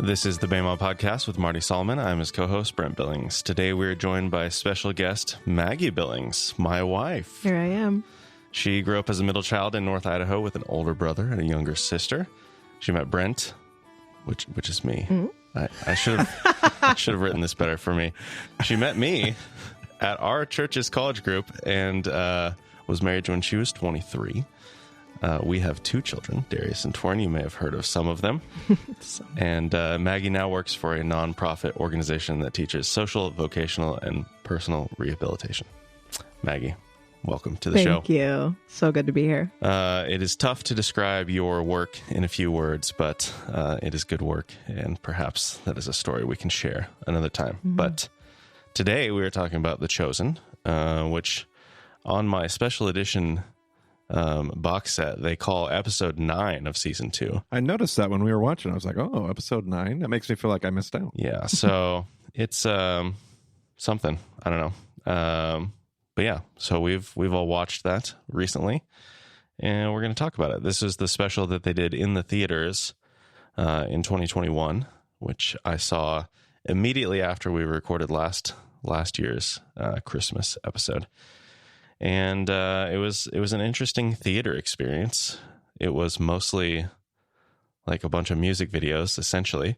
This is the Bama Podcast with Marty Solomon. I'm his co-host, Brent Billings. Today we're joined by special guest, Maggi Billings, my wife. Here I am. She grew up as a middle child in North Idaho with an older brother and a younger sister. She met Brent, which is me. Mm-hmm. I should have written this better for me. She met me at our church's college group and was married when she was 23. We have two children, Darius and Torrin. You may have heard of some of them. And Maggie now works for a nonprofit organization that teaches social, vocational, and personal rehabilitation. Maggie, welcome to the show. Thank you. So good to be here. It is tough to describe your work in a few words, but it is good work, and perhaps that is a story we can share another time. Mm-hmm. But today we are talking about The Chosen, which on my special edition box set they call episode 9 of season 2. I noticed that when we were watching. I was like, oh, episode 9? That makes me feel like I missed out. Yeah, so it's something. I don't know. But yeah, so we've all watched that recently, and we're going to talk about it. This is the special that they did in the theaters in 2021, which I saw immediately after we recorded last year's Christmas episode. And it was an interesting theater experience. It was mostly like a bunch of music videos, essentially,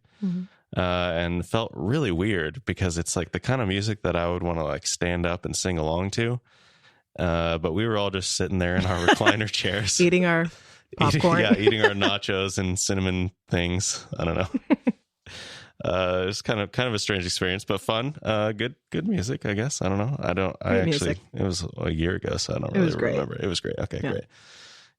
and felt really weird because it's like the kind of music that I would want to like stand up and sing along to. But we were all just sitting there in our recliner chairs, eating our popcorn, eating our nachos and cinnamon things. I don't know. It was kind of a strange experience, but fun. Good music, I guess. I don't know. It was a year ago, so I don't really remember. It was great. Okay, yeah. Great.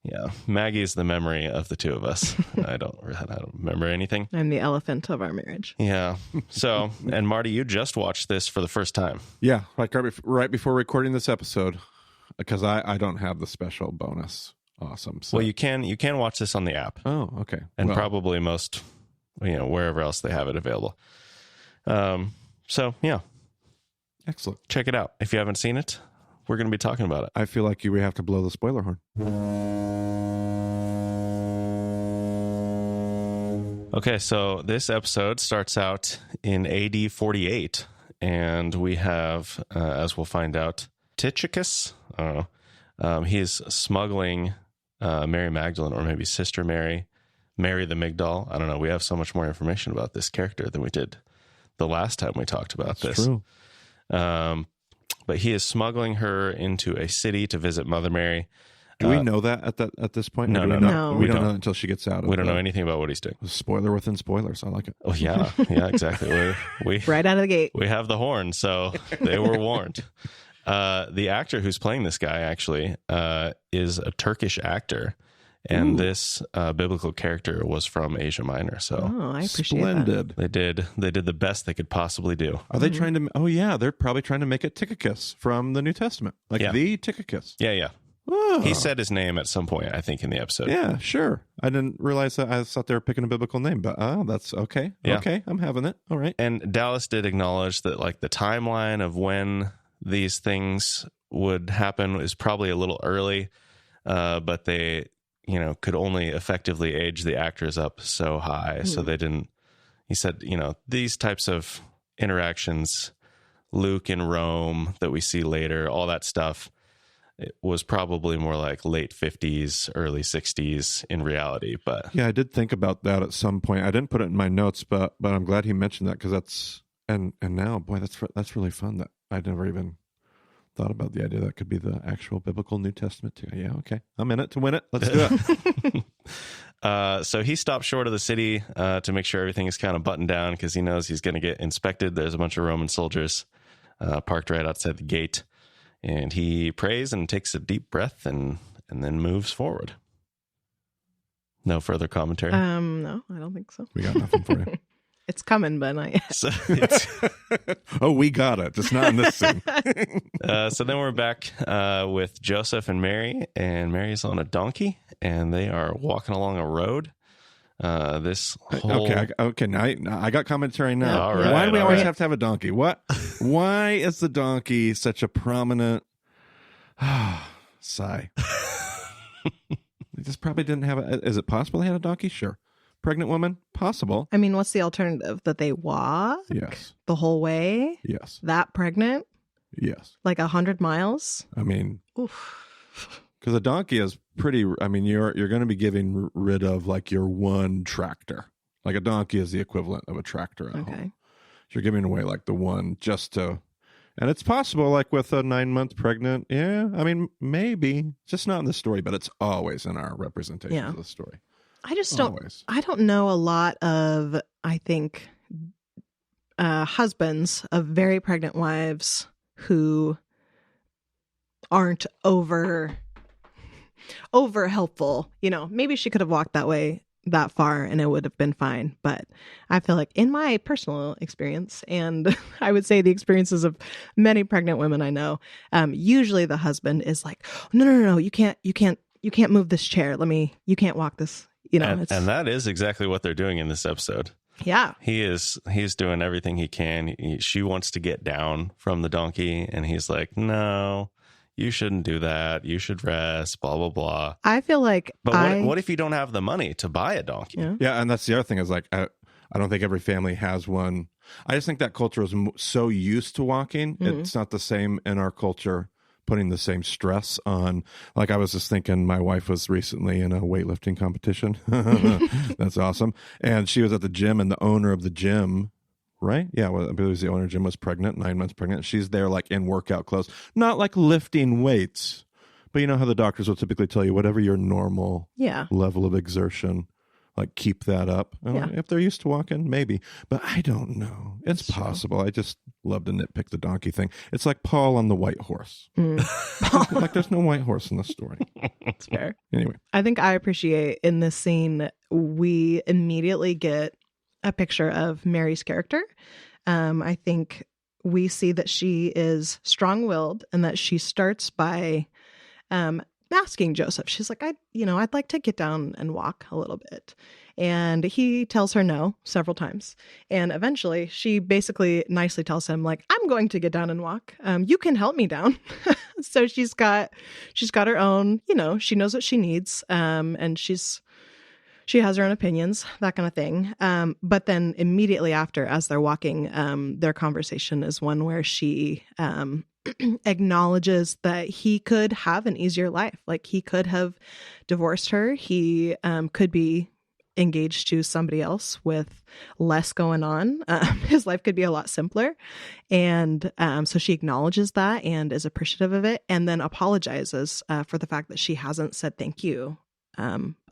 Yeah. Maggie is the memory of the two of us. I don't remember anything. I'm the elephant of our marriage. Yeah. So, and Marty, you just watched this for the first time. Yeah. Like right before recording this episode, because I don't have the special bonus. Awesome. So. Well, you can watch this on the app. Oh, okay. And probably most, wherever else they have it available. So yeah. Excellent. Check it out. If you haven't seen it, we're going to be talking about it. I feel like we have to blow the spoiler horn. Okay, so this episode starts out in AD 48, and we have, as we'll find out, Tychicus. I don't know. He's smuggling Mary Magdalene, or maybe Sister Mary the Migdal. I don't know. We have so much more information about this character than we did the last time we talked about this. True. But he is smuggling her into a city to visit Mother Mary. Do we know that at this point? No. We don't know until she gets out. We don't know anything about what he's doing. Spoiler within spoilers. I like it. Oh yeah, exactly. We right out of the gate. We have the horn, so they were warned. The actor who's playing this guy actually is a Turkish actor. And this biblical character was from Asia Minor, so I appreciate splendid. That. They did the best they could possibly do. Are they trying to? Oh yeah, they're probably trying to make it Tychicus from the New Testament, the Tychicus. Yeah. Oh. He said his name at some point, I think, in the episode. Yeah, sure. I didn't realize that. I thought they were picking a biblical name, but that's okay. Yeah. Okay, I'm having it. All right. And Dallas did acknowledge that, like, the timeline of when these things would happen is probably a little early, but they, could only effectively age the actors up so high. So they didn't, he said, these types of interactions, Luke in Rome that we see later, all that stuff, it was probably more like late 50s, early 60s in reality. But yeah, I did think about that at some point. I didn't put it in my notes, but I'm glad he mentioned that, because that's, and now, boy, that's really fun that I never even thought about the idea that could be the actual biblical New Testament too. Yeah, okay. I'm in it to win it. Let's do it. So he stops short of the city to make sure everything is kind of buttoned down, because he knows he's going to get inspected. There's a bunch of Roman soldiers parked right outside the gate. And he prays and takes a deep breath and then moves forward. No further commentary? No, I don't think so. We got nothing for you. It's coming, but not yet. So oh, we got it. It's not in this scene. So then we're back with Joseph and Mary's on a donkey, and they are walking along a road. This whole... Okay. Now I got commentary now. All right, why do we always have to have a donkey? What? Why is the donkey such a prominent sigh? They just probably didn't have a... Is it possible they had a donkey? Sure. pregnant woman? Possible. I mean, what's the alternative? That they walk Yes. the whole way? Yes. That pregnant? Yes. Like 100 miles? I mean, Oof. because a donkey is pretty. I mean, you're going to be getting rid of like your one tractor. Like a donkey is the equivalent of a tractor at home. Okay. So you're giving away like the one just to, and it's possible like with a 9-month pregnant. Yeah, I mean maybe just not in the story, but it's always in our representation of the story. I just Always. I don't know a lot of, I think, husbands of very pregnant wives who aren't over helpful. You know, maybe she could have walked that far and it would have been fine. But I feel like in my personal experience, and I would say the experiences of many pregnant women I know, usually the husband is like, no, you can't move this chair. You can't walk this, you know. And that is exactly what they're doing in this episode. Yeah. He's doing everything he can. She wants to get down from the donkey and he's like, no, you shouldn't do that. You should rest, blah, blah, blah. I feel like But what if you don't have the money to buy a donkey? Yeah, and that's the other thing is like, I don't think every family has one. I just think that culture is so used to walking. Mm-hmm. It's not the same in our culture, putting the same stress on. Like I was just thinking, my wife was recently in a weightlifting competition. That's awesome. And she was at the gym and the owner of the gym, right? Yeah, well, I believe the owner of the gym was pregnant, 9 months pregnant. She's there like in workout clothes, not like lifting weights, but you know how the doctors will typically tell you whatever your normal level of exertion, like keep that up. If they're used to walking, maybe, but I don't know. It's possible. I just love to nitpick the donkey thing. It's like Paul on the white horse. Like there's no white horse in the story. That's fair. Anyway, I think I appreciate in this scene, we immediately get a picture of Mary's character. I think we see that she is strong-willed and that she starts by asking Joseph. She's like, I'd like to get down and walk a little bit. And he tells her no several times. And eventually she basically nicely tells him like, I'm going to get down and walk. You can help me down. So she's got her own, she knows what she needs. And she has her own opinions, that kind of thing. But then immediately after, as they're walking, their conversation is one where she acknowledges that he could have an easier life. Like he could have divorced her. He could be engaged to somebody else with less going on. His life could be a lot simpler. And so she acknowledges that and is appreciative of it, and then apologizes for the fact that she hasn't said thank you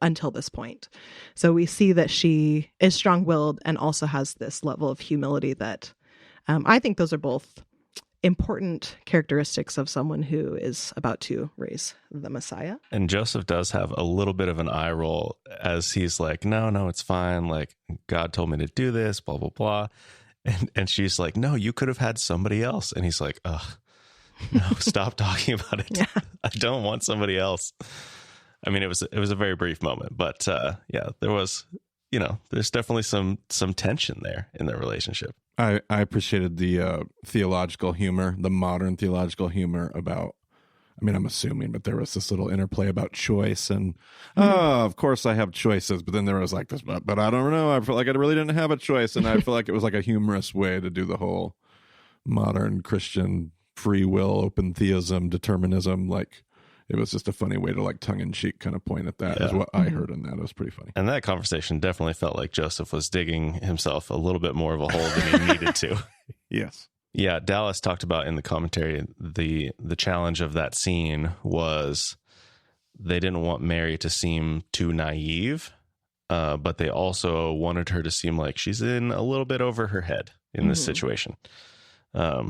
until this point. So we see that she is strong-willed and also has this level of humility that I think those are both important characteristics of someone who is about to raise the Messiah. And Joseph does have a little bit of an eye roll as he's like, no, it's fine. Like God told me to do this, blah, blah, blah. And she's like, no, you could have had somebody else. And he's like, ugh, no, stop talking about it. Yeah. I don't want somebody else. I mean, it was a very brief moment, but there was, there's definitely some tension there in their relationship. I appreciated the theological humor, the modern theological humor about, I mean, I'm assuming, but there was this little interplay about choice and, of course I have choices, but then there was like this, but I don't know. I feel like I really didn't have a choice. And I feel like it was like a humorous way to do the whole modern Christian free will, open theism, determinism, like, it was just a funny way to like tongue-in-cheek kind of point at that is what I heard in that. It was pretty funny. And that conversation definitely felt like Joseph was digging himself a little bit more of a hole than he needed to. Yes. Yeah, Dallas talked about in the commentary, the challenge of that scene was they didn't want Mary to seem too naive, but they also wanted her to seem like she's in a little bit over her head in this situation.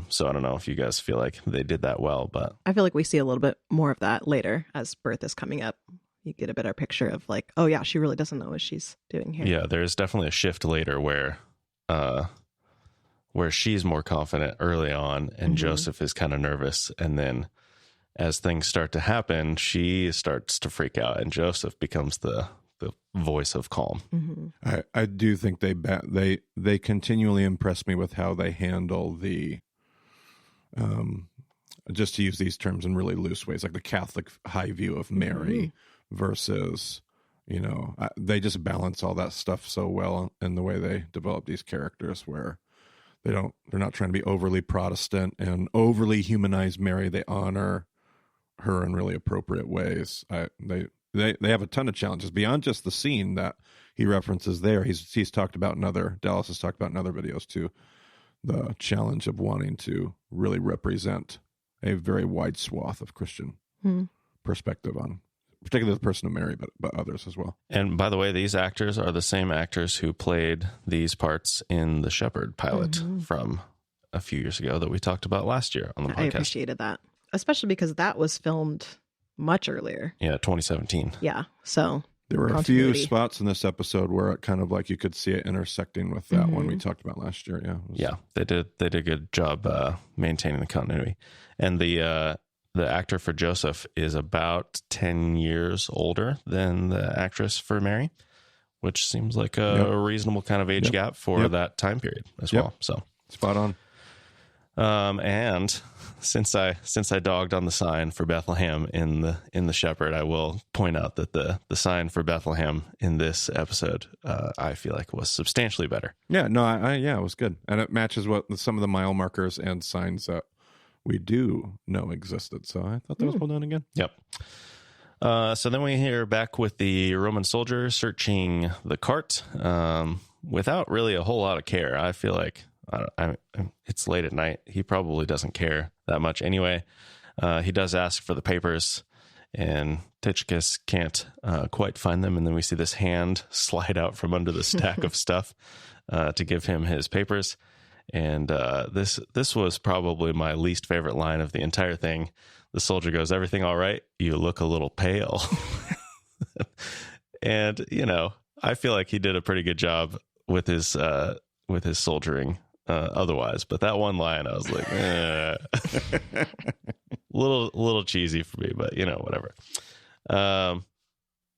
So I don't know if you guys feel like they did that well, but I feel like we see a little bit more of that later as birth is coming up. You get a better picture of like, oh yeah, she really doesn't know what she's doing here. Yeah, there's definitely a shift later where she's more confident early on and Joseph is kind of nervous. And then as things start to happen, she starts to freak out and Joseph becomes the voice of calm. I do think they continually impress me with how they handle the just to use these terms in really loose ways, like the Catholic high view of Mary versus They just balance all that stuff so well in the way they develop these characters, where they're not trying to be overly Protestant and overly humanize Mary. They honor her in really appropriate ways. They have a ton of challenges beyond just the scene that he references there. He's talked about Dallas has talked about in other videos too, the challenge of wanting to really represent a very wide swath of Christian perspective on particularly the person of Mary, but others as well. And by the way, these actors are the same actors who played these parts in the Shepherd pilot from a few years ago that we talked about last year on the podcast. I appreciated that, especially because that was filmed much earlier. Yeah, 2017. Yeah, so there were a few spots in this episode where it kind of like you could see it intersecting with that one we talked about last year. Yeah, they did a good job maintaining the continuity. And the actor for Joseph is about 10 years older than the actress for Mary, which seems like a reasonable kind of age gap for that time period as well. So spot on. And since I dogged on the sign for Bethlehem in the Shepherd, I will point out that the sign for Bethlehem in this episode, I feel like was substantially better. Yeah, no, it was good. And it matches some of the mile markers and signs that we do know existed. So I thought that was well done again. Yep. So then we hear back with the Roman soldier searching the cart without really a whole lot of care. I feel like it's late at night. He probably doesn't care that much anyway. He does ask for the papers, and Tychicus can't quite find them. And then we see this hand slide out from under the stack of stuff to give him his papers. And this was probably my least favorite line of the entire thing. The soldier goes, "Everything all right? You look a little pale." And, I feel like he did a pretty good job with his soldiering otherwise. But that one line, I was like, little cheesy for me, but, whatever.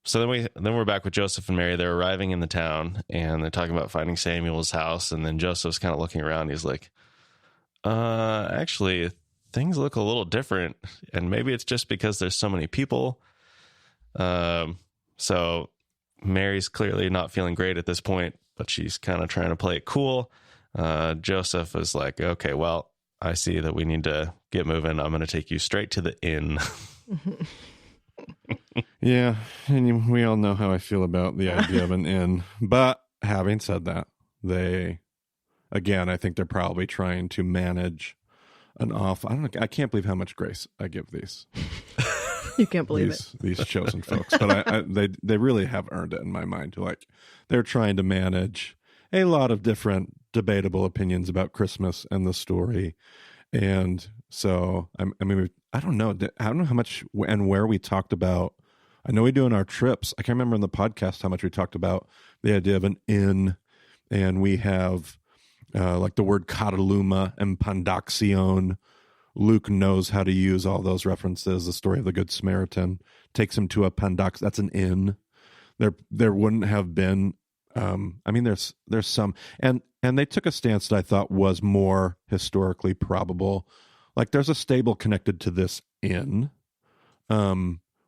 So then we're back with Joseph and Mary. They're arriving in the town, and they're talking about finding Samuel's house. And then Joseph's kind of looking around. He's like, actually, things look a little different. And maybe it's just because there's so many people. So Mary's clearly not feeling great at this point, but she's kind of trying to play it cool. Joseph is like, okay, well, I see that we need to get moving. I'm going to take you straight to the inn. Yeah, and we all know how I feel about the idea of an inn. But having said that, I think they're probably trying to manage I can't believe how much grace I give these. You can't believe these chosen folks, but they really have earned it in my mind. Like, they're trying to manage a lot of different debatable opinions about Christmas and the story. And so, I don't know how much and where we talked about. I know we do in our trips. I can't remember in the podcast how much we talked about the idea of an inn, and we have like the word kataluma and pandaxion. Luke knows how to use all those references. The story of the Good Samaritan takes him to a pandax. That's an inn. There wouldn't have been. There's some, and they took a stance that I thought was more historically probable. Like, there's a stable connected to this inn,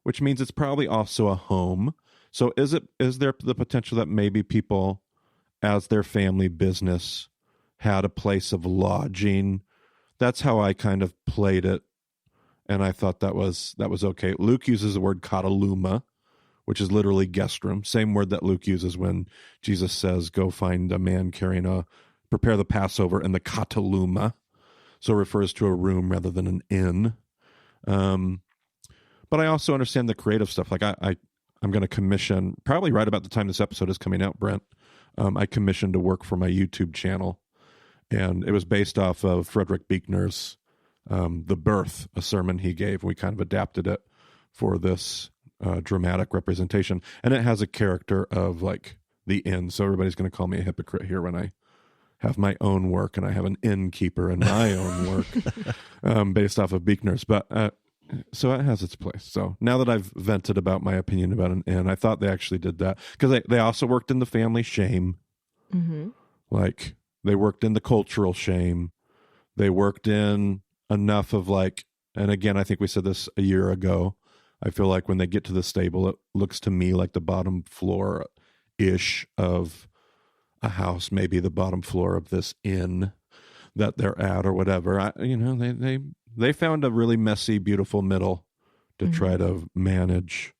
which means it's probably also a home. So is there the potential that maybe people, as their family business, had a place of lodging? That's how I kind of played it, and I thought that was okay. Luke uses the word kataluma, which is literally guest room. Same word that Luke uses when Jesus says, "Go find a man prepare the Passover in the kataluma." So it refers to a room rather than an inn. But I also understand the creative stuff. Like, I'm going to commission, probably right about the time this episode is coming out, Brent, I commissioned to work for my YouTube channel. And it was based off of Frederick Buechner's The Birth, a sermon he gave. We kind of adapted it for this dramatic representation. And it has a character of, like, the inn. So everybody's going to call me a hypocrite here when I have my own work and I have an innkeeper in my own work based off of Buechner's. But so it has its place. So now that I've vented about my opinion about an inn, I thought they actually did that because they also worked in the family shame. Mm-hmm. Like, they worked in the cultural shame. They worked in enough of, like, and again, I think we said this a year ago, I feel like when they get to the stable, it looks to me like the bottom floor-ish of a house, maybe the bottom floor of this inn that they're at or whatever. They found a really messy, beautiful middle to try to manage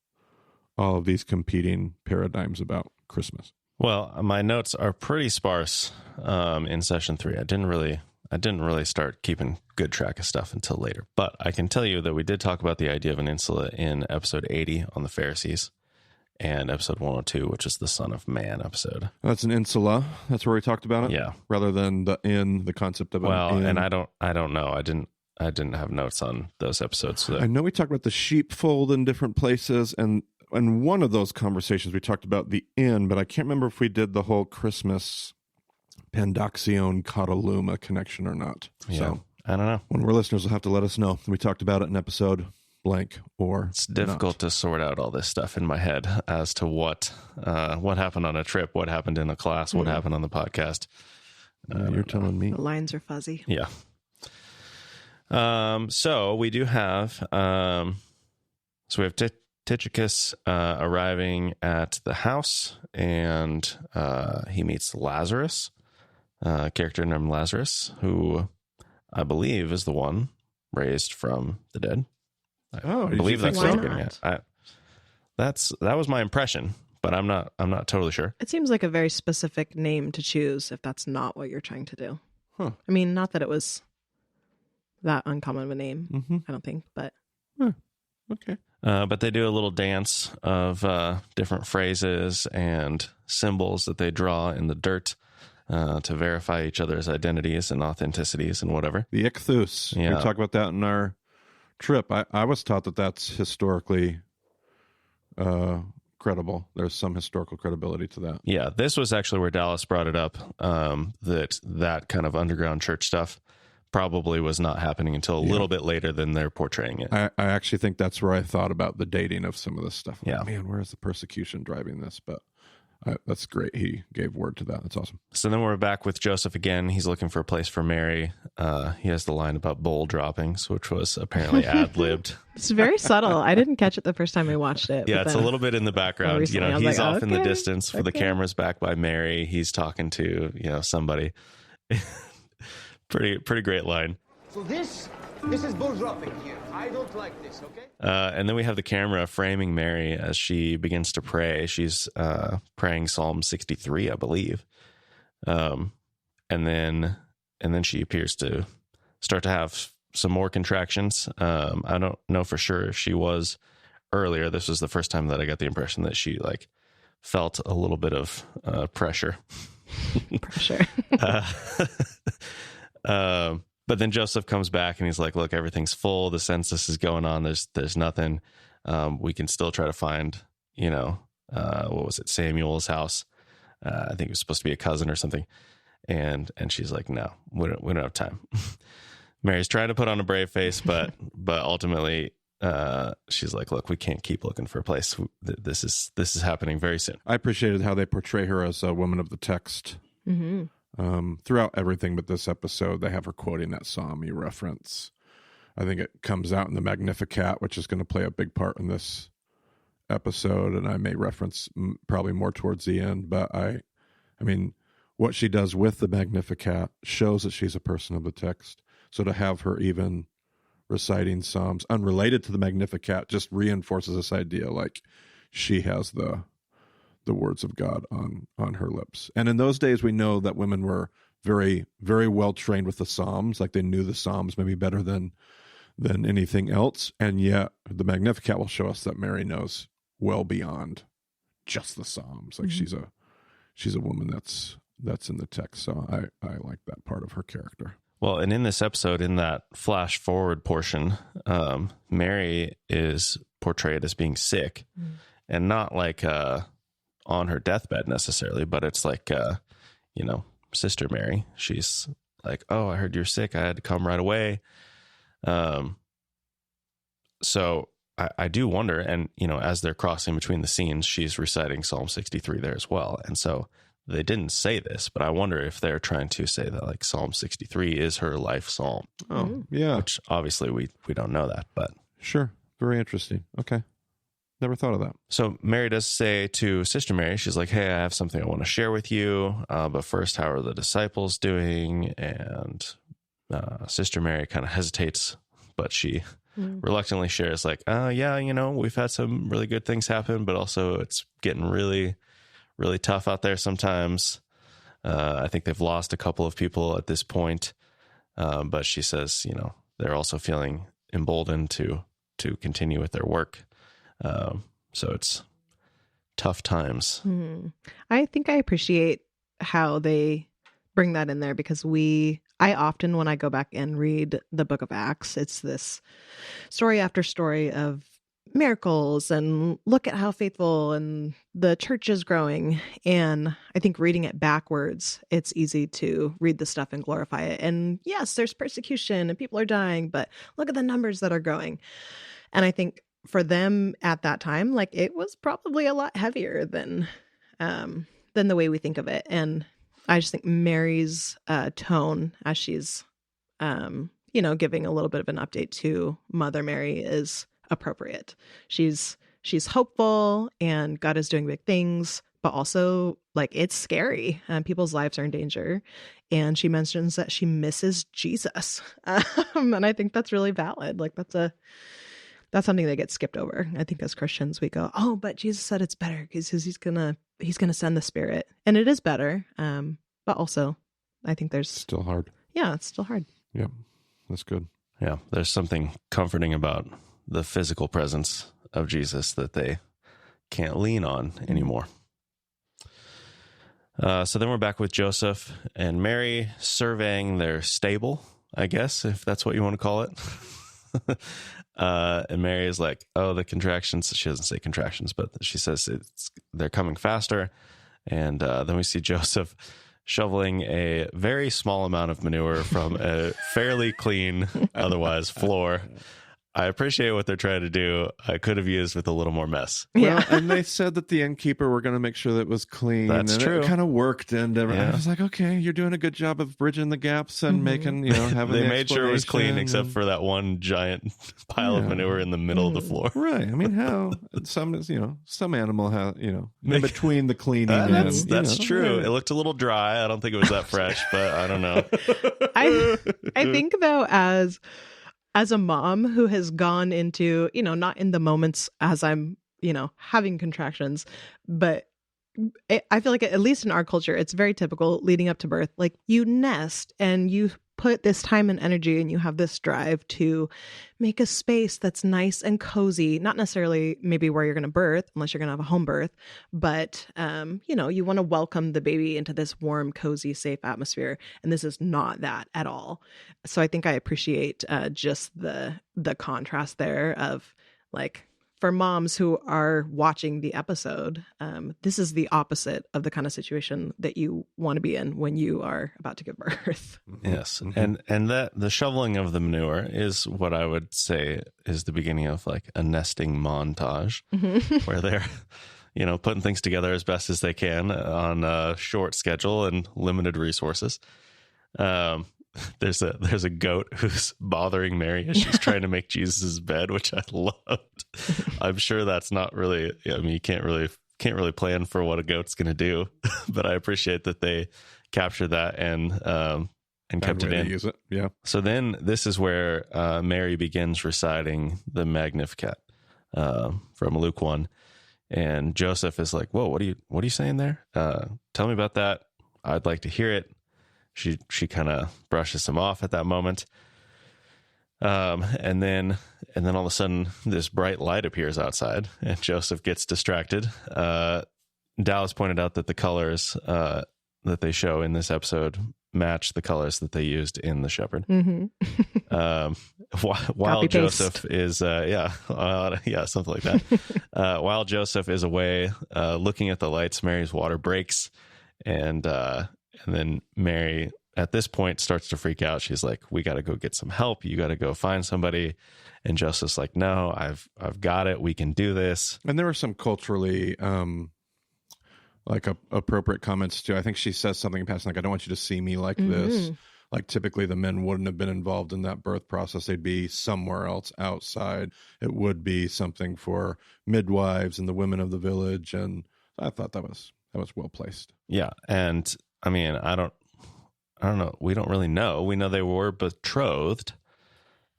all of these competing paradigms about Christmas. Well, my notes are pretty sparse in session 3. I didn't really start keeping good track of stuff until later. But I can tell you that we did talk about the idea of an insula in episode 80 on the Pharisees and episode 102, which is the Son of Man episode. That's an insula. That's where we talked about it. Yeah, rather than the concept of an inn. And I don't know. I didn't have notes on those episodes. So I know we talked about the sheepfold in different places, and in one of those conversations we talked about the inn, but I can't remember if we did the whole Christmas Pandoxion Cataluma connection or not. Yeah, so I don't know. One of our listeners will have to let us know. We talked about it in episode blank or it's difficult to sort out all this stuff in my head as to what happened on a trip, what happened in a class, what happened on the podcast. You're telling me. The lines are fuzzy. Yeah. So we do have we have Tychicus arriving at the house, and he meets Lazarus, a character named Lazarus, who I believe is the one raised from the dead. I believe that's what I'm getting at. That was my impression, but I'm not totally sure. It seems like a very specific name to choose if that's not what you're trying to do. Huh. I mean, not that it was that uncommon of a name, I don't think, but okay. But they do a little dance of different phrases and symbols that they draw in the dirt to verify each other's identities and authenticities and whatever. The ichthus. Yeah. We talked about that in our trip. I was taught that that's historically credible. There's some historical credibility to that. Yeah, this was actually where Dallas brought it up, that kind of underground church stuff probably was not happening until a little bit later than they're portraying it. I actually think that's where I thought about the dating of some of this stuff. Yeah. Man, where is the persecution driving this? But that's great. He gave word to that. That's awesome. So then we're back with Joseph again. He's looking for a place for Mary. He has the line about bowl droppings, which was apparently ad-libbed. it's very subtle. I didn't catch it the first time I watched it. Yeah, but it's a little bit in the background. recently I was He's like, off in the okay, distance. The camera's back by Mary. He's talking to, somebody. Pretty great line. So this is bull dropping here. I don't like this, okay? And then we have the camera framing Mary as she begins to pray. She's praying Psalm 63, I believe. And then she appears to start to have some more contractions. I don't know for sure if she was earlier. This was the first time that I got the impression that she felt a little bit of pressure. Pressure. But then Joseph comes back and he's like, look, everything's full. The census is going on. There's nothing. We can still try to find, what was it? Samuel's house. I think it was supposed to be a cousin or something. And she's like, no, we don't have time. Mary's trying to put on a brave face, but ultimately, she's like, look, we can't keep looking for a place. This is happening very soon. I appreciated how they portray her as a woman of the text. Mm-hmm. Throughout everything but this episode, they have her quoting that psalm you reference. I think it comes out in the Magnificat, which is going to play a big part in this episode, and I may reference probably more towards the end, but I mean, what she does with the Magnificat shows that she's a person of the text. So to have her even reciting psalms unrelated to the Magnificat just reinforces this idea like she has the words of God on her lips. And in those days, we know that women were very, very well trained with the Psalms. Like they knew the Psalms maybe better than anything else. And yet the Magnificat will show us that Mary knows well beyond just the Psalms. Like she's a woman that's in the text. So I like that part of her character. Well, and in this episode, in that flash forward portion, Mary is portrayed as being sick and not on her deathbed necessarily, but it's Sister Mary. She's like, oh, I heard you're sick. I had to come right away. So I do wonder, and, as they're crossing between the scenes, she's reciting Psalm 63 there as well. And so they didn't say this, but I wonder if they're trying to say that Psalm 63 is her life psalm. Oh, yeah. Which obviously we don't know that, but sure. Very interesting. Okay. Never thought of that. So Mary does say to Sister Mary, she's like, hey, I have something I want to share with you. But first, how are the disciples doing? And Sister Mary kind of hesitates, but she reluctantly shares like, yeah, we've had some really good things happen, but also it's getting really, really tough out there sometimes. I think they've lost a couple of people at this point. But she says, they're also feeling emboldened to continue with their work. So it's tough times. I think I appreciate how they bring that in there because I often, when I go back and read the book of Acts, it's this story after story of miracles and look at how faithful and the church is growing. And I think reading it backwards, it's easy to read the stuff and glorify it. And yes, there's persecution and people are dying, but look at the numbers that are growing. And I think for them at that time, like it was probably a lot heavier than the way we think of it. And I just think Mary's tone as she's, giving a little bit of an update to Mother Mary is appropriate. She's hopeful and God is doing big things, but also like it's scary and people's lives are in danger. And she mentions that she misses Jesus. And I think that's really valid. Like that's something that gets skipped over. I think as Christians, we go, oh, but Jesus said it's better because he's gonna send the Spirit, and it is better. But also, I think there's still hard. Yeah, it's still hard. Yeah, that's good. Yeah, there's something comforting about the physical presence of Jesus that they can't lean on anymore. So then we're back with Joseph and Mary surveying their stable, I guess, if that's what you want to call it. And Mary is like, oh, the contractions. She doesn't say contractions, but she says they're coming faster. And then we see Joseph shoveling a very small amount of manure from a fairly clean, otherwise, floor. I appreciate what they're trying to do. I could have used with a little more mess. Well, and they said that the innkeeper were going to make sure that it was clean. That's and true. It kind of worked, and I was like, okay, you're doing a good job of bridging the gaps and making, having. They made sure it was clean, except for that one giant pile of manure in the middle of the floor. Right. I mean, how some animal has in between the cleaning. That's true. It looked a little dry. I don't think it was that fresh, but I don't know. I think though, as a mom who has gone into, not in the moments as I'm, having contractions, but I feel like at least in our culture, it's very typical leading up to birth. Like you nest and you put this time and energy and you have this drive to make a space that's nice and cozy, not necessarily maybe where you're going to birth, unless you're going to have a home birth, but, you want to welcome the baby into this warm, cozy, safe atmosphere. And this is not that at all. So I think I appreciate just the contrast there of like, for moms who are watching the episode, this is the opposite of the kind of situation that you want to be in when you are about to give birth. Yes. And that the shoveling of the manure is what I would say is the beginning of like a nesting montage where they're, putting things together as best as they can on a short schedule and limited resources. There's a goat who's bothering Mary as she's trying to make Jesus's bed, which I loved. I'm sure that's not really, you can't really plan for what a goat's going to do, but I appreciate that they captured that and kept it in. Use it. Yeah. So then this is where Mary begins reciting the Magnificat from Luke 1, and Joseph is like, "Whoa, what are you saying there? Tell me about that. I'd like to hear it." She kind of brushes him off at that moment. And then all of a sudden this bright light appears outside and Joseph gets distracted. Dallas pointed out that the colors that they show in this episode match the colors that they used in The Shepherd. While Joseph is, something like that. While Joseph is away looking at the lights, Mary's water breaks, and then Mary, at this point, starts to freak out. She's like, we got to go get some help. You got to go find somebody. And Joseph's like, no, I've got it. We can do this. And there were some culturally appropriate comments too. I think she says something in passing, like, I don't want you to see me like this. Like typically the men wouldn't have been involved in that birth process. They'd be somewhere else outside. It would be something for midwives and the women of the village. And I thought that was well placed. Yeah. And I mean, I don't know. We don't really know. We know they were betrothed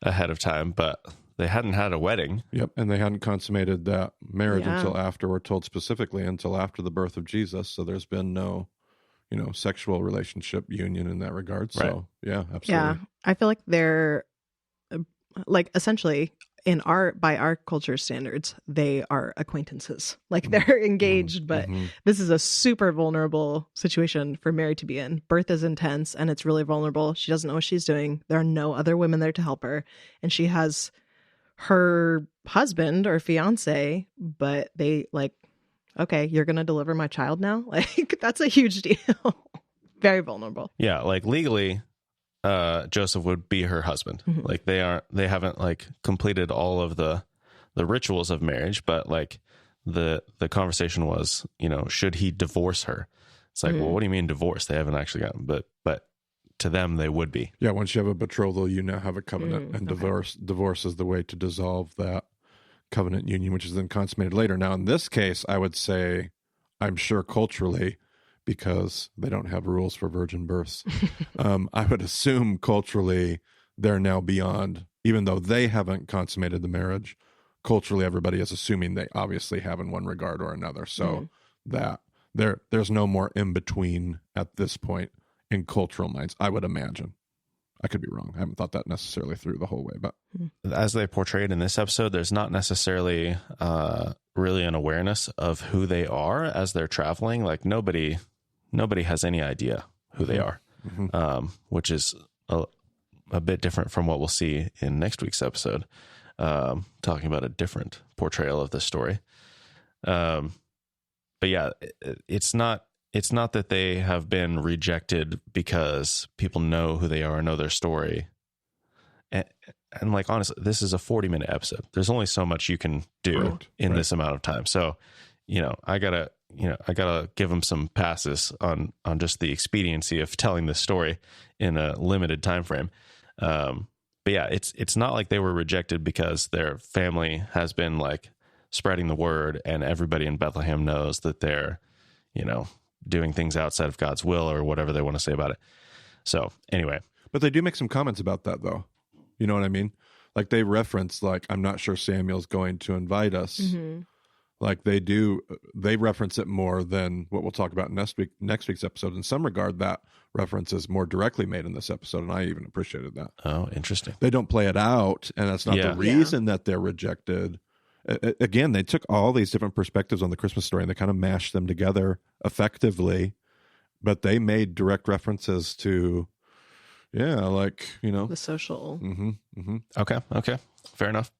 ahead of time, but they hadn't had a wedding. Yep. And they hadn't consummated that marriage Yeah. until after, we're told specifically, until after the birth of Jesus. So there's been no, sexual relationship union in that regard. So Right. yeah, absolutely. Yeah. I feel like they're like essentially by our culture standards, they are acquaintances. Like they're engaged, but Mhm. this is a super vulnerable situation for Mary to be in. Birth is intense and it's really vulnerable. She doesn't know what she's doing. There are no other women there to help her. And she has her husband or fiance, but they like, okay, you're going to deliver my child now? Like, that's a huge deal. Very vulnerable. Yeah. Like legally, Joseph would be her husband. Mhm. Like they haven't like completed all of the rituals of marriage, but like the conversation was, should he divorce her? It's like, well, what do you mean divorce? They haven't actually gotten, but to them they would be. Yeah, once you have a betrothal, you now have a covenant, and okay. divorce is the way to dissolve that covenant union, which is then consummated later. Now, in this case, I would say, I'm sure culturally, because they don't have rules for virgin births, I would assume culturally they're now beyond, even though they haven't consummated the marriage, culturally everybody is assuming they obviously have in one regard or another. So that there's no more in between at this point in cultural minds, I would imagine. I could be wrong. I haven't thought that necessarily through the whole way, but As they portrayed in this episode, there's not necessarily really an awareness of who they are as they're traveling. Like nobody has any idea who they are, which is a bit different from what we'll see in next week's episode, talking about a different portrayal of the story. But yeah, it's not that they have been rejected because people know who they are, know their story. And like, honestly, this is a 40-minute episode. There's only so much you can do in this amount of time. So, I gotta give them some passes on just the expediency of telling this story in a limited time frame. But yeah, it's not like they were rejected because their family has been like spreading the word and everybody in Bethlehem knows that they're, doing things outside of God's will or whatever they want to say about it. So anyway. But they do make some comments about that, though. You know what I mean? Like they reference, like, I'm not sure Samuel's going to invite us. Mm-hmm. Like they reference it more than what we'll talk about next week's episode. In some regard, that reference is more directly made in this episode, and I even appreciated that. Oh, interesting. They don't play it out, and that's not the reason that they're rejected. Again, they took all these different perspectives on the Christmas story and they kind of mashed them together effectively, but they made direct references to, the social. Okay. Fair enough.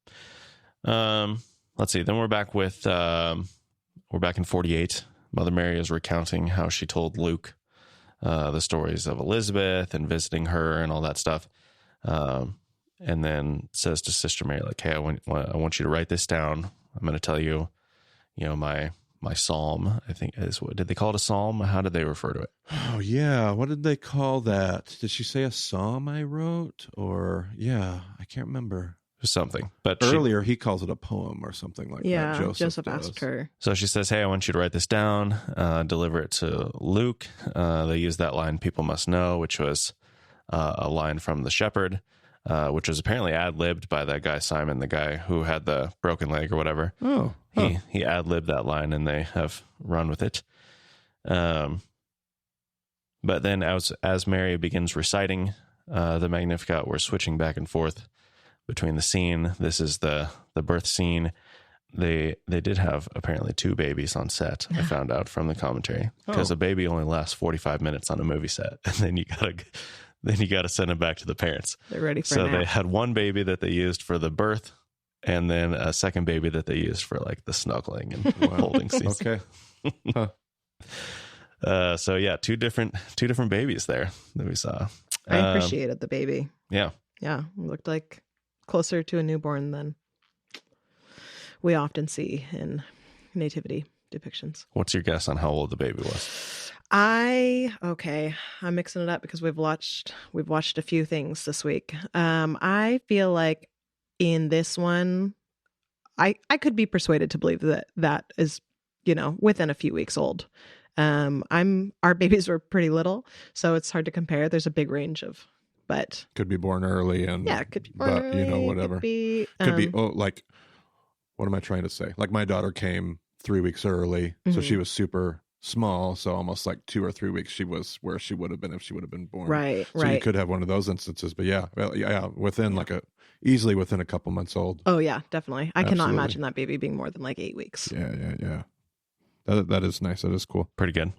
Let's see. Then we're back in 48. Mother Mary is recounting how she told Luke the stories of Elizabeth and visiting her and all that stuff. And then says to Sister Mary, like, hey, I want you to write this down. I'm going to tell you, my psalm, I think is, what did they call it, a psalm? How did they refer to it? Oh, yeah. What did they call that? Did she say a psalm I wrote? Or, I can't remember. Something. But earlier he calls it a poem or something like that. Yeah, Joseph does. asked her. So she says, hey, I want you to write this down, deliver it to Luke. They use that line, people must know, which was a line from The Shepherd. Which was apparently ad-libbed by that guy, Simon, the guy who had the broken leg or whatever. Oh. He ad-libbed that line and they have run with it. But then as Mary begins reciting the Magnificat, we're switching back and forth between the scene. This is the birth scene. They did have apparently 2 babies on set, I found out from the commentary, because a baby only lasts 45 minutes on a movie set. And then you got to send them back to the parents. They're ready for So a nap. they had one baby that they used for the birth, and then a second baby that they used for like the snuggling and holding scenes. Okay. So yeah, two different babies there that we saw. I appreciated the baby. Yeah. Yeah, it looked like closer to a newborn than we often see in nativity depictions. What's your guess on how old the baby was? I'm mixing it up because we've watched a few things this week. I feel like in this one, I could be persuaded to believe that is, within a few weeks old. Our babies were pretty little, so it's hard to compare. There's a big range but Could be born early, and it could be born but early, whatever. Could be, like, what am I trying to say? Like, my daughter came 3 weeks early, so she was super small. So almost like 2 or 3 weeks, she was where she would have been if she would have been born. Right. So you could have one of those instances, but within easily within a couple months old. Oh yeah, definitely. I cannot Absolutely. imagine that baby being more than like 8 weeks. Yeah. That is nice. That is cool. Pretty good.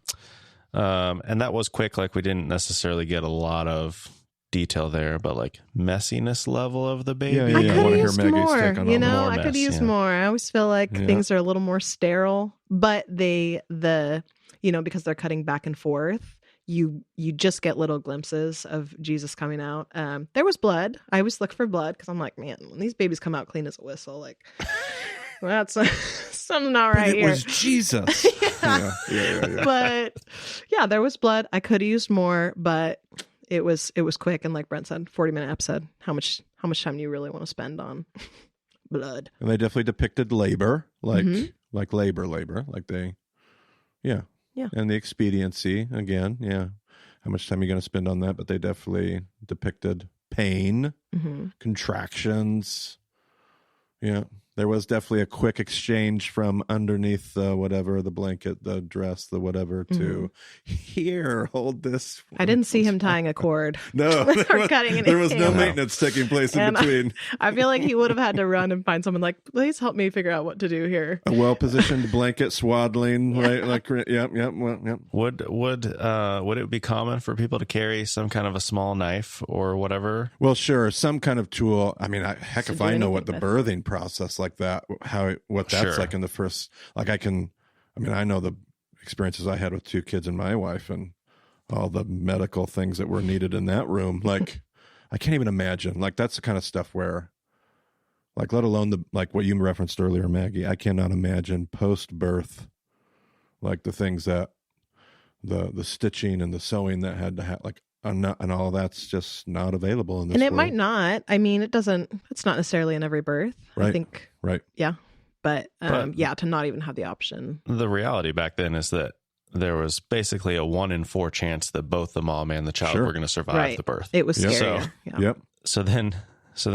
And that was quick. Like, we didn't necessarily get a lot of detail there, but like messiness level of the baby. Yeah. I could I want have to hear used Maggie's more. take on You all know, that. I could use more. I always feel like things are a little more sterile, but because they're cutting back and forth, you just get little glimpses of Jesus coming out. There was blood. I always look for blood because I'm like, man, when these babies come out clean as a whistle, like that's something not right here. It was Jesus. yeah. But yeah, there was blood. I could have used more, but it was quick, and like Brent said, 40-minute episode. How much time do you really want to spend on blood? And they definitely depicted labor, like labor, like they, yeah. And the expediency again, yeah. How much time are you going to spend on that? But they definitely depicted pain, contractions. Yeah. There was definitely a quick exchange from underneath the blanket, the dress, the whatever, to here, hold this. I didn't see him tying a cord. No, there was no maintenance taking place in between. I feel like he would have had to run and find someone like, please help me figure out what to do here. A well-positioned blanket swaddling, right? Like, yep. Would it be common for people to carry some kind of a small knife or whatever? Well, sure, some kind of tool. I mean, if I know what the with. birthing process like that, what that's like in the first, like I know the experiences I had with 2 kids and my wife and all the medical things that were needed in that room. Like, I can't even imagine. Like, that's the kind of stuff where, like, let alone like what you referenced earlier, Maggie, I cannot imagine post-birth, like the things that the stitching and the sewing that had to have, like, and all that's just not available in this And it world. might not. I mean, it's not necessarily in every birth. Right. I think. Right. Yeah. But to not even have the option. The reality back then is that there was basically a 1 in 4 chance that both the mom and the child were going to survive the birth. It was scary. So, yeah. So then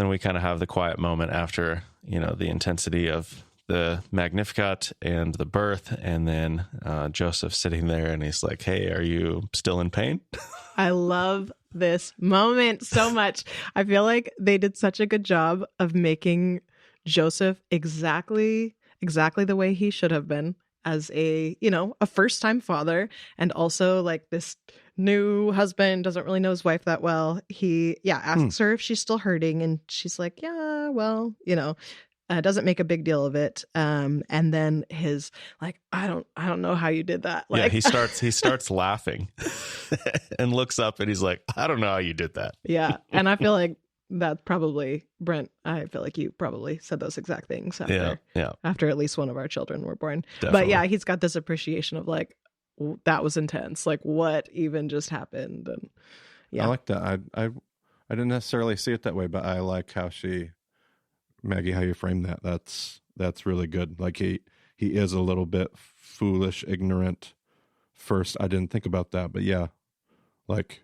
we kind of have the quiet moment after, the intensity of the Magnificat and the birth, and then Joseph sitting there and he's like, hey, are you still in pain? I love this moment so much. I feel like they did such a good job of making Joseph exactly the way he should have been as a first-time father, and also like this new husband, doesn't really know his wife that well. He asks her if she's still hurting, and she's like, yeah, well, doesn't make a big deal of it. And then his like, I don't know how you did that. Like, he starts laughing and looks up and he's like, I don't know how you did that. Yeah. And I feel like that's probably Brent. I feel like you probably said those exact things after at least one of our children were born. Definitely. But yeah, he's got this appreciation of like, that was intense. Like, what even just happened? And yeah, I like that. I didn't necessarily see it that way, but I like how Maggie, how you frame that. That's really good. Like, he is a little bit foolish, ignorant. First, I didn't think about that, but yeah, like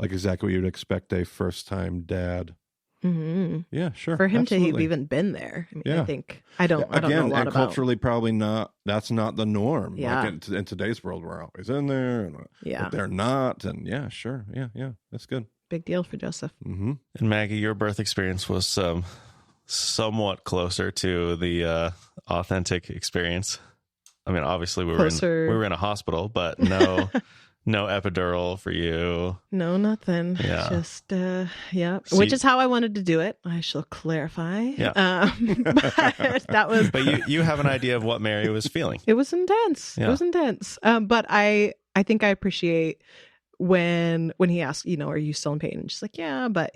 exactly what you'd expect a first-time dad. Mm-hmm. Yeah, sure. For him absolutely. to have even been there, I mean, Yeah. I think I don't know a lot and about. culturally, probably not. That's not the norm. Yeah. Like in today's world, we're always in there, and but they're not. And yeah, sure, yeah, that's good. Big deal for Joseph. Mm-hmm. And Maggie, your birth experience was somewhat closer to the authentic experience. I mean, obviously we were in a hospital, but no epidural for you. No, nothing. Yeah. Just which is how I wanted to do it. I shall clarify. Yeah. But that was. But you have an idea of what Mary was feeling. It was intense. Yeah. It was intense. But I think I appreciate when he asks, are you still in pain? And she's like, yeah, but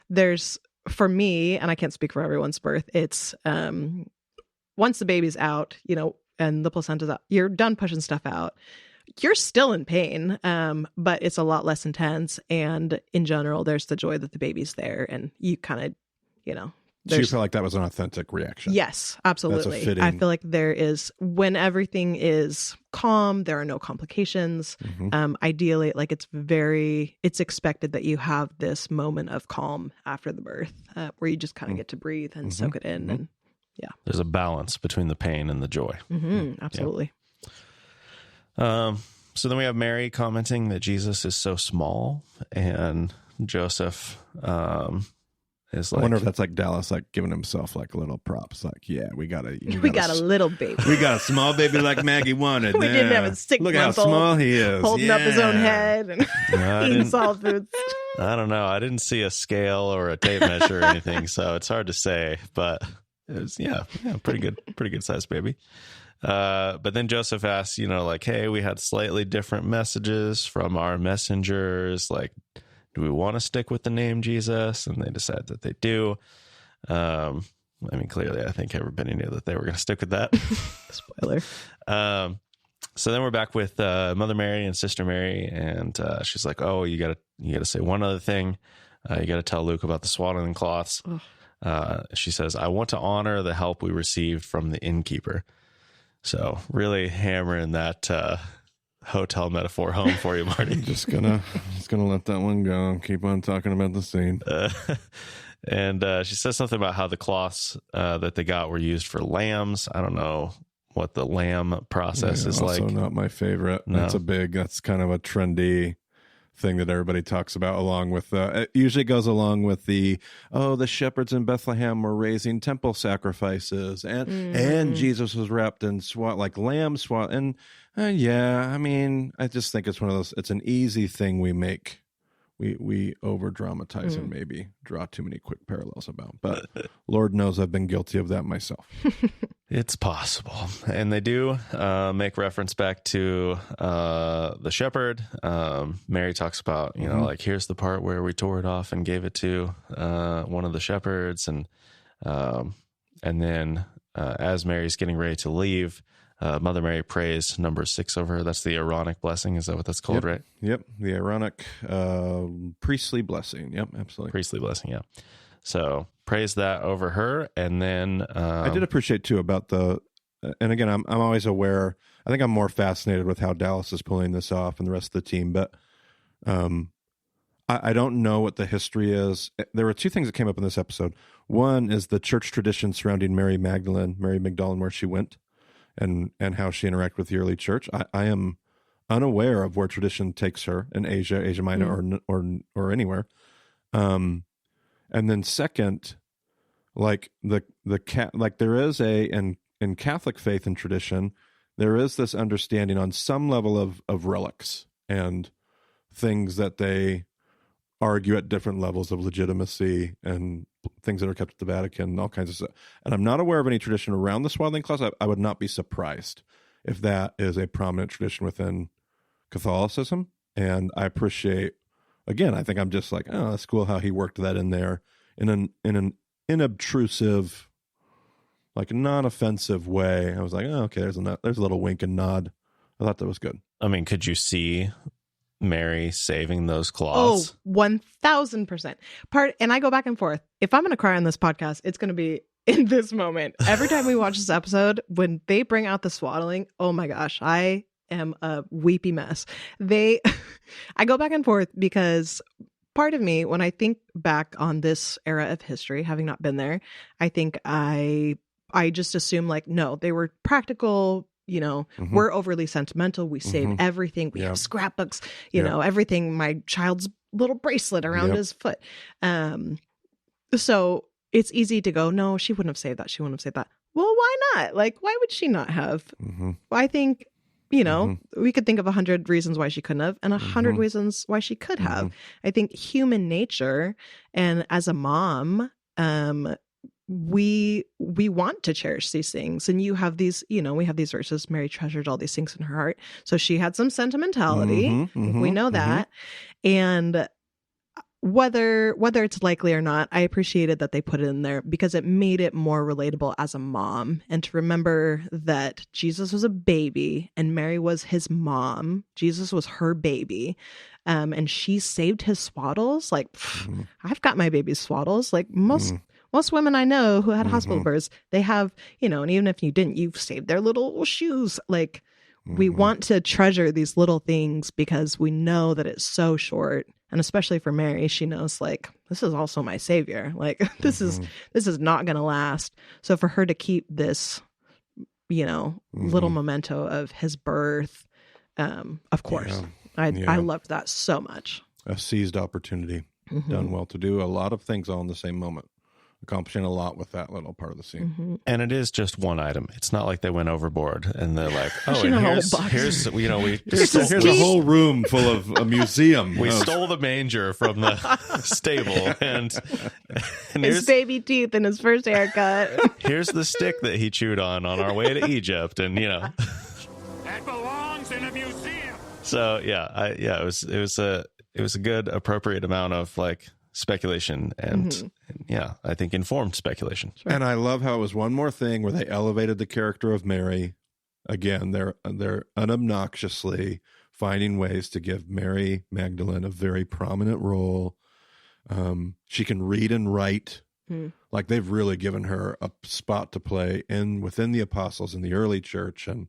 there's, for me, and I can't speak for everyone's birth, it's once the baby's out, and the placenta's out, you're done pushing stuff out. you're still in pain, but it's a lot less intense. And in general, there's the joy that the baby's there, and you kind of, So you feel like that was an authentic reaction? Yes, absolutely. That's a fitting... I feel like there is, when everything is calm, there are no complications. Ideally, like it's expected that you have this moment of calm after the birth, where you just kind of get to breathe and soak it in. And there's a balance between the pain and the joy. Absolutely. So then we have Mary commenting that Jesus is so small, and Joseph is like, I wonder if that's like Dallas, like giving himself like little props, like, we got a little baby. We got a small baby like Maggie wanted. We didn't have a 6 Look how small he is, holding up his own head and eating solid foods. I don't know. I didn't see a scale or a tape measure or anything, so it's hard to say. But it was pretty good sized baby. But then Joseph asks, like, hey, we had slightly different messages from our messengers. Like, do we want to stick with the name Jesus? And they decide that they do. Clearly, I think everybody knew that they were going to stick with that. Spoiler. So then we're back with Mother Mary and Sister Mary, and she's like, "Oh, you gotta say one other thing. You gotta tell Luke about the swaddling cloths." She says, "I want to honor the help we received from the innkeeper." So really hammering that hotel metaphor home for you, Marty. just gonna let that one go. Keep on talking about the scene. And she says something about how the cloths that they got were used for lambs. I don't know what the lamb process is like. Also not my favorite. No. That's kind of a trendy thing that everybody talks about, along with it usually goes along with the shepherds in Bethlehem were raising temple sacrifices, and Jesus was wrapped in like lamb swat, and I just think it's one of those, it's an easy thing we make. We over dramatize and maybe draw too many quick parallels about, but Lord knows I've been guilty of that myself. It's possible. And they do make reference back to the shepherd. Mary talks about, like, here's the part where we tore it off and gave it to one of the shepherds. And then as Mary's getting ready to leave, Mother Mary prays number 6 over her. That's the Aaronic blessing. Is that what that's called, right? Yep. The Aaronic priestly blessing. Yep, absolutely. Priestly blessing, yeah. So praise that over her. And then I did appreciate too about and again, I'm always aware, I think I'm more fascinated with how Dallas is pulling this off and the rest of the team, but I don't know what the history is. There were 2 things that came up in this episode. One is the church tradition surrounding Mary Magdalene, where she went, and how she interacted with the early church. I am unaware of where tradition takes her in Asia Minor, or anywhere. And then second, like there is in Catholic faith and tradition, there is this understanding on some level of relics and things that they argue at different levels of legitimacy, and things that are kept at the Vatican and all kinds of stuff. And I'm not aware of any tradition around the swaddling cloths. I would not be surprised if that is a prominent tradition within Catholicism. And I appreciate, again, I think I'm just like, oh, that's cool how he worked that in there in an inobtrusive, like non-offensive way. I was like, oh, okay, there's a little wink and nod. I thought that was good. I mean, could you see Mary saving those cloths? Oh, 1000%. And I go back and forth. If I'm going to cry on this podcast, it's going to be in this moment. Every time we watch this episode, when they bring out the swaddling, oh my gosh, I am a weepy mess. I go back and forth because part of me, when I think back on this era of history, having not been there, I think I just assume like, no, they were practical. We're overly sentimental. We save everything. We have scrapbooks, everything, my child's little bracelet around his foot. So it's easy to go, no, she wouldn't have saved that. She wouldn't have saved that. Well, why not? Like, why would she not have? I think, we could think of 100 reasons why she couldn't have, and 100 reasons why she could have. I think human nature, and as a mom, we want to cherish these things. And you have these, we have these verses, Mary treasured all these things in her heart. So she had some sentimentality. We know that. And whether it's likely or not, I appreciated that they put it in there because it made it more relatable as a mom, and to remember that Jesus was a baby and Mary was his mom. Jesus was her baby. And she saved his swaddles. Like, I've got my baby's swaddles. Like most women I know who had hospital births, they have, and even if you didn't, you've saved their little shoes. Like, we want to treasure these little things because we know that it's so short. And especially for Mary, she knows, like, this is also my savior. Like, this is not going to last. So for her to keep this, little memento of his birth, of course, I loved that so much. A seized opportunity, done well, to do a lot of things all in the same moment, accomplishing a lot with that little part of the scene. And it is just one item. It's not like they went overboard and they're like, oh, She's and in a whole here's box. here's Here's a whole room full of a museum. we stole the manger from the stable, and His here's, baby teeth and his first haircut. here's the stick that he chewed on our way to Egypt, and That belongs in a museum. so it was a good appropriate amount of like speculation and I think informed speculation. And I love how it was one more thing where they elevated the character of Mary. Again, they're unobnoxiously finding ways to give Mary Magdalene a very prominent role. She can read and write. Like, they've really given her a spot to play within the apostles in the early church, and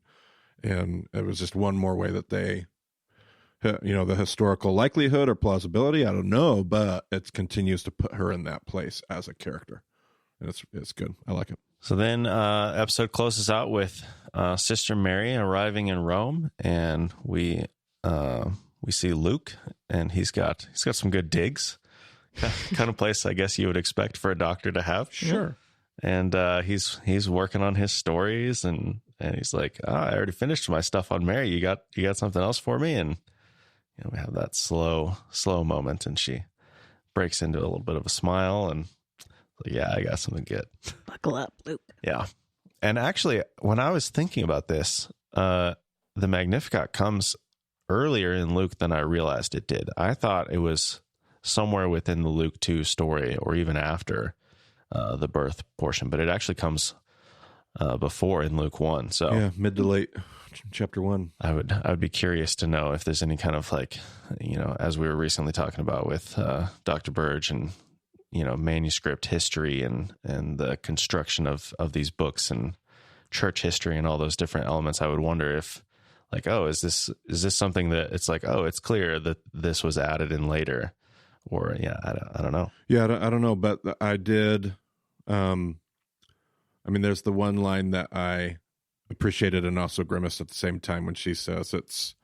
it was just one more way that they, the historical likelihood or plausibility, I don't know, but it continues to put her in that place as a character, and it's good. I like it. So then episode closes out with Sister Mary arriving in Rome, and we see Luke, and he's got some good digs. Kind of place I guess you would expect for a doctor to have. Sure. And he's working on his stories, and he's like, I already finished my stuff on Mary. You got something else for me? And we have that slow moment, and she breaks into a little bit of a smile, and like, yeah, I got something good. Buckle up, Luke. Yeah. And actually, when I was thinking about this, the Magnificat comes earlier in Luke than I realized it did. I thought it was somewhere within the Luke 2 story, or even after the birth portion, but it actually comes before in Luke 1. So Yeah, mid to late chapter 1. I would be curious to know if there's any kind of like, as we were recently talking about with Dr. Burge and, manuscript history and the construction of these books and church history and all those different elements. I would wonder if like, oh, is this something that it's like, oh, it's clear that this was added in later, or I don't know. Yeah, I don't know, but I did. There's the one line that I appreciated and also grimaced at the same time when she says it's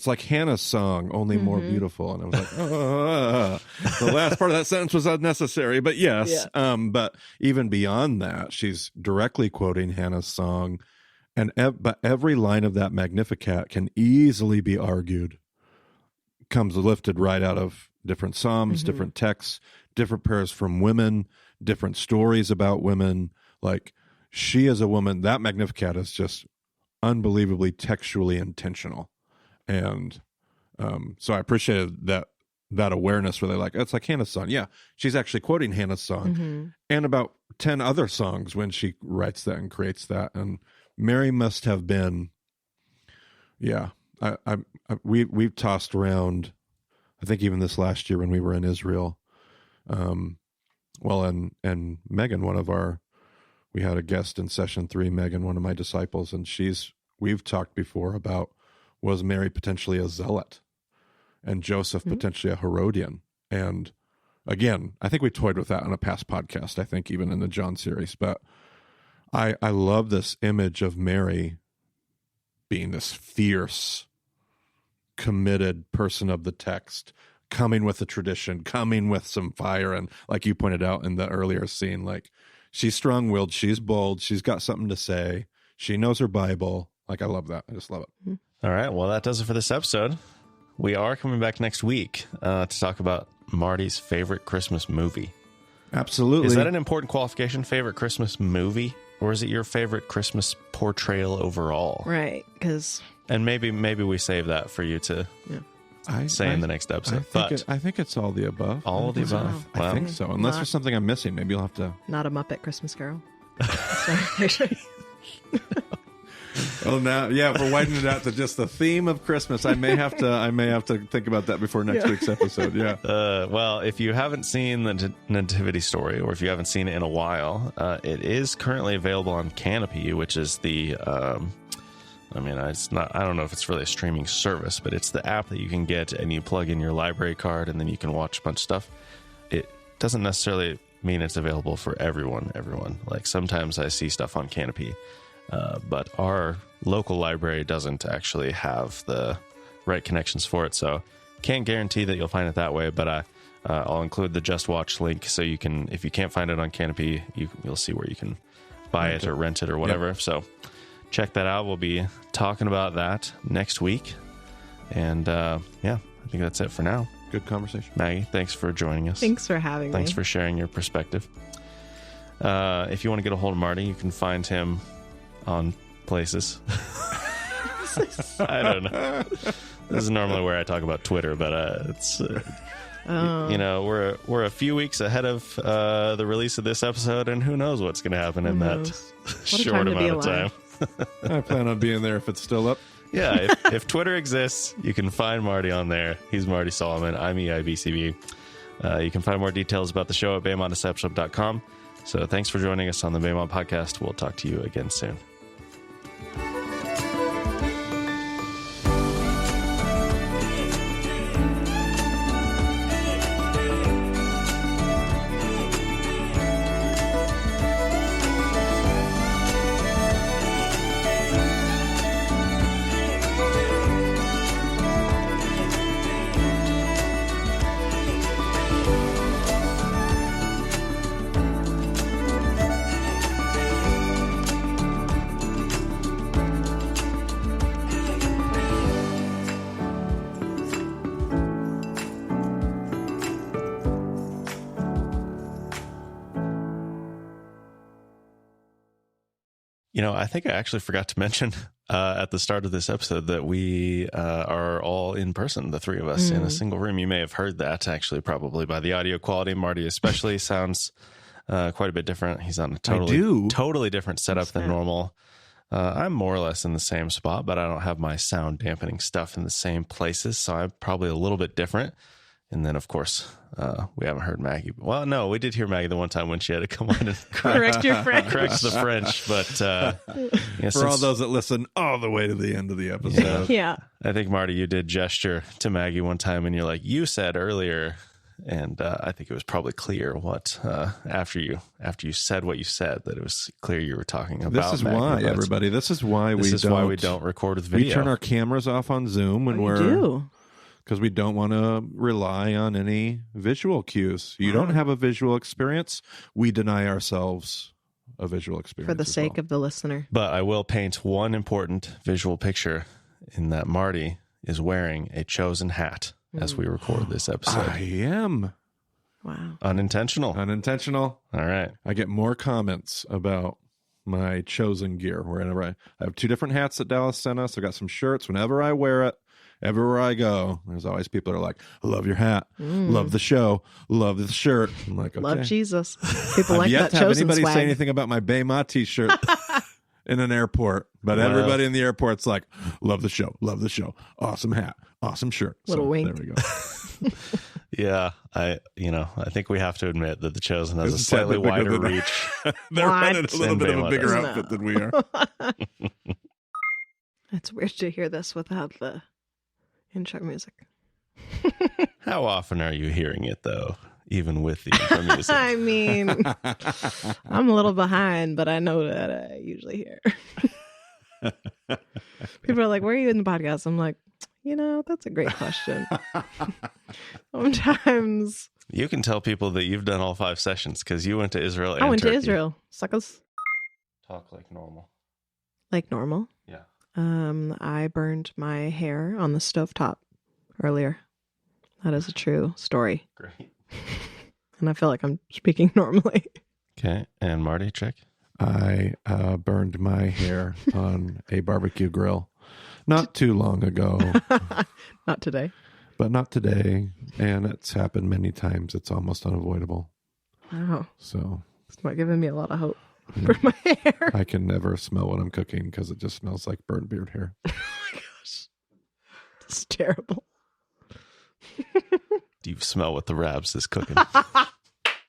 like Hannah's song, only more beautiful, and I was like, the last part of that sentence was unnecessary, but yes. Yeah. But even beyond that, she's directly quoting Hannah's song, but every line of that Magnificat can easily be argued comes lifted right out of different psalms, different texts, different prayers from women, different stories about women. Like, she is a woman, that Magnificat is just unbelievably textually intentional. And so I appreciated that awareness where they're like, it's like Hannah's song. Yeah, she's actually quoting Hannah's song and about 10 other songs when she writes that and creates that. And Mary must have been, we've tossed around, I think even this last year when we were in Israel, and Megan, we had a guest in session 3, Megan, one of my disciples, and we've talked before about, was Mary potentially a zealot and Joseph potentially a Herodian? And again, I think we toyed with that on a past podcast, I think even in the John series, but I love this image of Mary being this fierce, committed person of the text, coming with the tradition, coming with some fire. And like you pointed out in the earlier scene, like, she's strong-willed, she's bold, she's got something to say, she knows her Bible. Like, I love that. I just love it. All right. Well, that does it for this episode. We are coming back next week to talk about Marty's favorite Christmas movie. Absolutely. Is that an important qualification, favorite Christmas movie? Or is it your favorite Christmas portrayal overall? Right, because... And maybe we save that for you to say in the next episode. I think it's all the above. All of the above. I think so. Unless there's something I'm missing, maybe you'll have to. Not a Muppet Christmas Carol. Well, now, yeah, we're widening it out to just the theme of Christmas. I may have to think about that before next week's episode. Yeah. Well, if you haven't seen the Nativity Story, or if you haven't seen it in a while, it is currently available on Canopy, which is the. It's not. I don't know if it's really a streaming service, but it's the app that you can get, and you plug in your library card, and then you can watch a bunch of stuff. It doesn't necessarily mean it's available for everyone. Like sometimes I see stuff on Canopy. But our local library doesn't actually have the right connections for it, so can't guarantee that you'll find it that way. But I'll include the Just Watch link, so you can, if you can't find it on Canopy, you'll see where you can buy it or rent it or whatever. Yep. So check that out. We'll be talking about that next week, and I think that's it for now. Good conversation, Maggie. Thanks for joining us. Thanks for having me. Thanks for sharing your perspective. If you want to get a hold of Marty, you can find him on places. I don't know. This is normally where I talk about Twitter, but it's we're a few weeks ahead of the release of this episode, and who knows what's going to happen in that short amount of time. I plan on being there if it's still up. Yeah, if Twitter exists, you can find Marty on there. He's Marty Solomon. I'm EIBCB. You can find more details about the show at BaymontDiscipleship.com. So thanks for joining us on the Baymont Podcast. We'll talk to you again soon. I think I actually forgot to mention at the start of this episode that we are all in person, the three of us in a single room. You may have heard that, actually, probably by the audio quality. Marty especially sounds quite a bit different. He's on a totally different setup than normal. I'm more or less in the same spot, but I don't have my sound dampening stuff in the same places, so I'm probably a little bit different. And then, of course, we haven't heard Maggie. Well, no, we did hear Maggie the one time when she had to come on and correct your French. Correct the French. But for all those that listen all the way to the end of the episode. Yeah. I think, Marty, you did gesture to Maggie one time, and you're like, you said earlier. And I think it was probably clear what after you said what you said, that it was clear you were talking about. This is why, everybody. This is why we don't record with video. We turn our cameras off on Zoom when because we don't want to rely on any visual cues. You don't have a visual experience. We deny ourselves a visual experience for the sake of the listener. But I will paint one important visual picture in that Marty is wearing a Chosen hat as we record this episode. I am. Wow. Unintentional. All right. I get more comments about my Chosen gear wherever I have two different hats that Dallas sent us. I got some shirts. Whenever I wear it, everywhere I go, there's always people that are like, I love your hat, love the show, love the shirt. I'm like, okay. Love Jesus. People like that Chosen swag. Have anybody swag. say anything about my Baymont t-shirt in an airport? But everybody in the airport's like, love the show, awesome hat, awesome shirt. Little wink. There we go. Yeah, I think we have to admit that the Chosen has a slightly wider reach. They're running a little bit of a bigger outfit than we are. It's weird to hear this without the intro music. How often are you hearing it, though, even with the intro music? I mean, I'm a little behind, but I know that I usually hear. People are like, where are you in the podcast? I'm like, that's a great question. Sometimes. You can tell people that you've done all 5 sessions because you went to Israel and I went Turkey. to Israel. Suckers. Talk like normal. Like normal? Yeah. I burned my hair on the stovetop earlier. That is a true story. Great. And I feel like I'm speaking normally. Okay. And Marty, check. I burned my hair on a barbecue grill not too long ago. Not today. but not today. And it's happened many times. It's almost unavoidable. Wow. So It's not giving me a lot of hope for my hair. I can never smell what I'm cooking because it just smells like burnt beard hair. Oh my gosh. It's terrible. Do you smell what the Rabs is cooking?